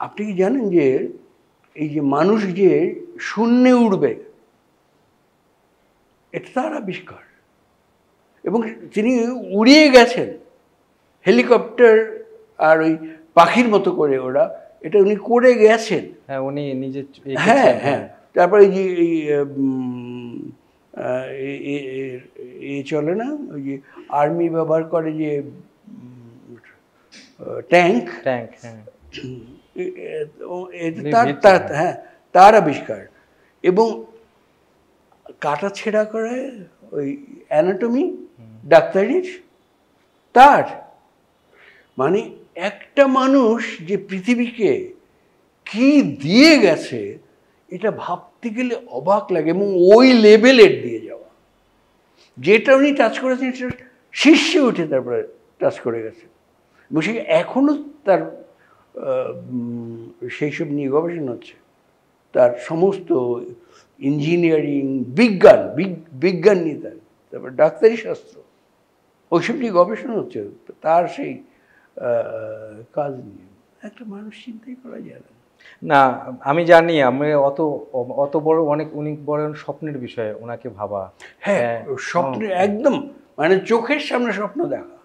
আপনি কি জানেন যে এই যে মানুষ যে শূন্যে উড়বে, এটা তার আবিষ্কার। এবং তিনি উড়িয়ে গেছেন হেলিকপ্টার আর ওই পাখির মতো করে, ওরা এটা উনি করে গেছেন। হ্যাঁ, উনি নিজে হ্যাঁ এঁকেছেন। হ্যাঁ, তারপরে এই যে চলে না, ওই যে আর্মি ব্যবহার করে যে ট্যাঙ্ক, ট্যাঙ্ক, হ্যাঁ, হ্যাঁ তার আবিষ্কার। এবং কাটা ছেঁড়া করে ওই অ্যানাটমি ডাক্তারির তার, মানে একটা মানুষ যে পৃথিবীকে কি দিয়ে গেছে এটা ভাবতে গেলে অবাক লাগে। এবং ওই লেভেলের দিয়ে যাওয়া, যেটা উনি টাচ করেছেন সেটা শীর্ষে উঠে তারপরে টাচ করে গেছে। এবং সে এখনও তার সেই সব নিয়ে গবেষণা হচ্ছে। তার সমস্ত ইঞ্জিনিয়ারিং, বিজ্ঞান নিয়ে তারপর ডাক্তারি শাস্ত্র, ওইসব নিয়ে গবেষণা হচ্ছে তার সেই কাজ নিয়ে। একটা মানুষ চিন্তাই করা যায় না। না, আমি জানি, আমি অত অত বড় অনেক বড় স্বপ্নের বিষয় ওনাকে ভাবা। হ্যাঁ, স্বপ্নে একদম, মানে চোখের সামনে স্বপ্ন দেখা।